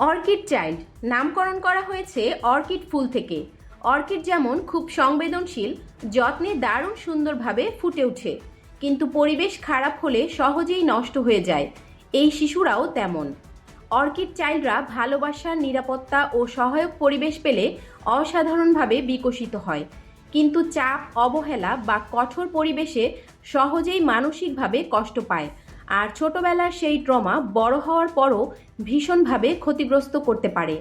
Orchid child নামকরণ করা হয়েছে অর্কিড ফুল থেকে। অর্কিড যেমন খুব সংবেদনশীল, যত্নে দারুণ সুন্দরভাবে ফুটে ওঠে, কিন্তু পরিবেশ খারাপ হলে সহজেই নষ্ট হয়ে যায়। এই শিশুরাও তেমন। অর্কিড চাইল্ডরা ভালোবাসা, নিরাপত্তা ও সহায়ক পরিবেশ পেলে অসাধারণভাবে বিকশিত হয়, কিন্তু চাপ, অবহেলা বা কঠোর পরিবেশে সহজেই মানসিকভাবে কষ্ট পায়। আর ছোটবেলার সেই ট্রমা বড় হওয়ার পরও ভীষণভাবে ক্ষতিগ্রস্ত করতে পারে।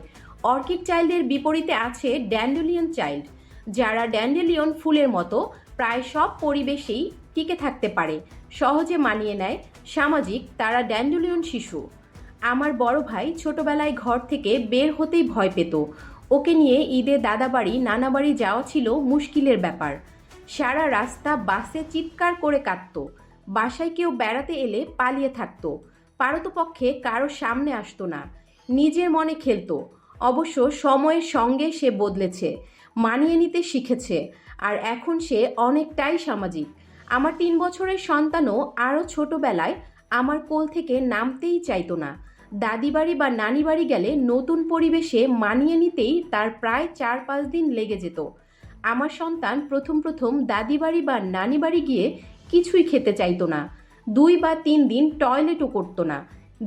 অর্কিড চাইল্ডের বিপরীতে আছে ড্যান্ডেলিয়ন চাইল্ড, যারা ড্যান্ডেলিয়ন ফুলের মতো প্রায় সব পরিবেশেই টিকে থাকতে পারে, সহজে মানিয়ে নেয় সামাজিক। তারা ড্যান্ডেলিয়ন শিশু। আমার বড় ভাই ছোটবেলায় ঘর থেকে বের হতেই ভয় পেত। ওকে নিয়ে ঈদে দাদাবাড়ি, নানাবাড়ি যাওয়া ছিল মুশকিলের ব্যাপার। সারা রাস্তা বাসে চিৎকার করে কাঁদত। বাসায় কেউ বেড়াতে এলে পালিয়ে থাকতো। পারতপক্ষে কারো সামনে আসতো না। নিজের মনে খেলতো। অবশ্য সময়ের সঙ্গে সে বদলেছে, মানিয়ে নিতে শিখেছে, আর এখন সে অনেকটাই সামাজিক। আমার 3 বছরের সন্তানও আরও ছোটবেলায় আমার কোল থেকে নামতেই চাইতো না। দাদি বাড়ি বা নানি বাড়ি গেলে নতুন পরিবেশে মানিয়ে নিতেই তার প্রায় 4-5 দিন লেগে যেত। আমার সন্তান প্রথম প্রথম দাদি বাড়ি বা নানি বাড়ি গিয়ে কিছুই খেতে চাইতো না। 2 বা 3 দিন টয়লেটও করতো না।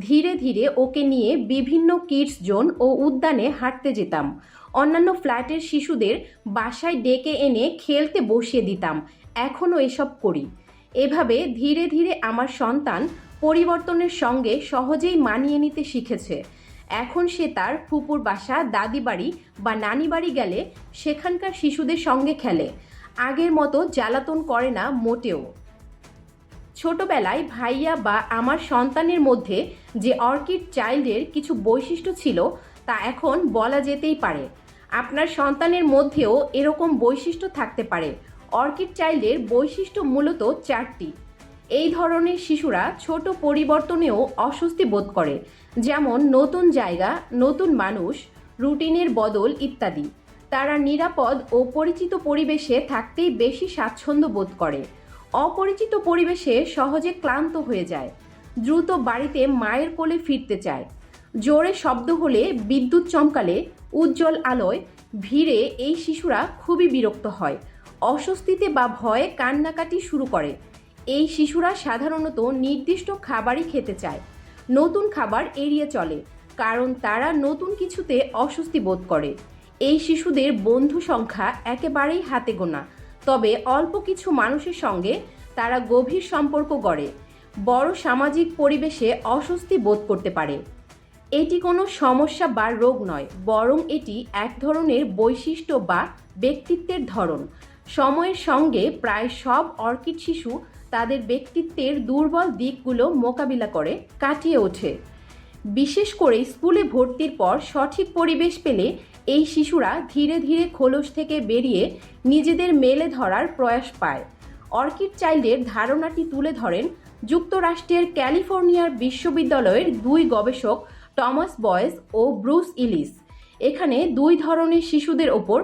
ধীরে ধীরে ওকে নিয়ে বিভিন্ন কিডস জোন ও উদ্যানে হাঁটতে যেতাম। অন্যান্য ফ্ল্যাটের শিশুদের বাসায় ডেকে এনে খেলতে বসিয়ে দিতাম। এখনও এসব করি। এভাবে ধীরে ধীরে আমার সন্তান পরিবর্তনের সঙ্গে সহজেই মানিয়ে নিতে শিখেছে। এখন সে তার ফুপুর বাসা, দাদি বাড়ি বা নানি বাড়ি গেলে সেখানকার শিশুদের সঙ্গে খেলে। আগের মতো জ্বালাতন করে না মোটেও। ছোটবেলায় ভাইয়া বা আমার সন্তানের মধ্যে যে অর্কিড চাইল্ডের কিছু বৈশিষ্ট্য ছিল, তা এখন বলা যেতেই পারে। আপনার সন্তানের মধ্যেও এরকম বৈশিষ্ট্য থাকতে পারে। অর্কিড চাইল্ডের বৈশিষ্ট্য মূলত 4টি। এই ধরনের শিশুরা ছোট পরিবর্তনেও অস্বস্তি বোধ করে, যেমন নতুন জায়গা, নতুন মানুষ, রুটিনের বদল ইত্যাদি। তারা নিরাপদ ও পরিচিত পরিবেশে থাকতেই বেশি স্বাচ্ছন্দ্য বোধ করে। অপরিচিত পরিবেশে সহজে ক্লান্ত হয়ে যায়। দ্রুত বাড়িতে মায়ের কোলে ফিরতে চায়। জোরে শব্দ হলে, বিদ্যুৎ চমকালে, উজ্জ্বল আলোয়, ভিড়ে এই শিশুরা খুবই বিরক্ত হয়। অস্বস্তিতে বা ভয়ে কান্নাকাটি শুরু করে। এই শিশুরা সাধারণত নির্দিষ্ট খাবারই খেতে চায়। নতুন খাবার এড়িয়ে চলে, কারণ তারা নতুন কিছুতে অস্বস্তি বোধ করে। এই শিশুদের বন্ধু সংখ্যা একেবারেই হাতে গোনা, তবে অল্প কিছু মানুষের সঙ্গে তারা গভীর সম্পর্ক গড়ে। বড় সামাজিক পরিবেশে অস্বস্তি বোধ করতে পারে। এটি কোনো সমস্যা বা রোগ নয়, বরং এটি এক ধরনের বৈশিষ্ট্য বা ব্যক্তিত্বের ধরন। সময়ের সঙ্গে প্রায় সব অর্কিড শিশু তাদের ব্যক্তিত্বের দুর্বল দিকগুলো মোকাবিলা করে কাটিয়ে ওঠে। বিশেষ করে স্কুলে ভর্তির পর সঠিক পরিবেশ পেলে এই শিশুরা ধীরে ধীরে খোলস থেকে বেরিয়ে নিজেদের মেলে ধরার প্রয়াস পায়। অর্কিড চাইল্ডের ধারণাটি তুলে ধরেন যুক্তরাষ্ট্রের ক্যালিফোর্নিয়ার বিশ্ববিদ্যালয়ের 2 গবেষক, টমাস বয়েস ও ব্রুস ইলিস। এখানে 2 ধরনের শিশুদের ওপর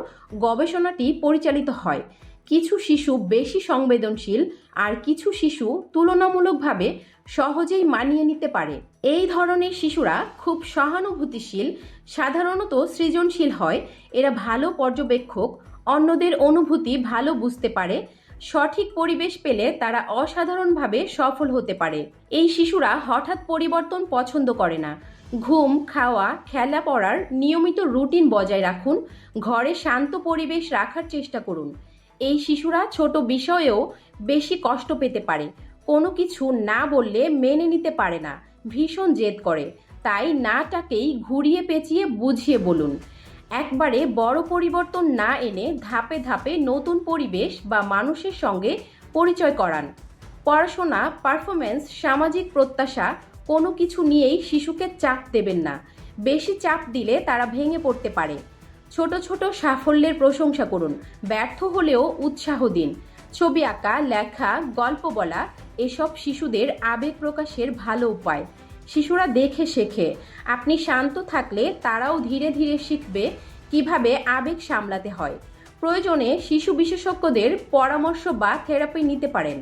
গবেষণাটি পরিচালিত হয়। কিছু শিশু বেশি সংবেদনশীল, আর কিছু শিশু তুলনামূলকভাবে সহজেই মানিয়ে নিতে পারে। এই ধরনের শিশুরা খুব সহানুভূতিশীল, সাধারণত সৃজনশীল হয়। এরা ভালো পর্যবেক্ষক, অন্যদের অনুভূতি ভালো বুঝতে পারে। সঠিক পরিবেশ পেলে তারা অসাধারণভাবে সফল হতে পারে। এই শিশুরা হঠাৎ পরিবর্তন পছন্দ করে না। ঘুম, খাওয়া, খেলা, পড়ার নিয়মিত রুটিন বজায় রাখুন। ঘরে শান্ত পরিবেশ রাখার চেষ্টা করুন। এই শিশুরা ছোট বিষয়েও বেশি কষ্ট পেতে পারে। কোনো কিছু না বললে মেনে নিতে পারে না, ভীষণ জেদ করে। তাই নাটাকেই ঘুরিয়ে পেঁচিয়ে বুঝিয়ে বলুন। একবারে বড় পরিবর্তন না এনে ধাপে ধাপে নতুন পরিবেশ বা মানুষের সঙ্গে পরিচয় করান। পড়াশোনা, পারফরমেন্স, সামাজিক প্রত্যাশা, কোনো কিছু নিয়েই শিশুকে চাপ দেবেন না। বেশি চাপ দিলে তারা ভেঙে পড়তে পারে। ছোট ছোট সাফল্যের প্রশংসা করুন। ব্যর্থ হলেও উৎসাহ দিন। ছবি আঁকা, লেখা, গল্প বলা এসব শিশুদের আবেগ প্রকাশের ভালো উপায়। শিশুরা দেখে শেখে। আপনি শান্ত থাকলে তারাও ধীরে ধীরে শিখবে কিভাবে আবেগ সামলাতে হয়। প্রয়োজনে শিশু বিশেষজ্ঞদের পরামর্শ বা থেরাপি নিতে পারেন।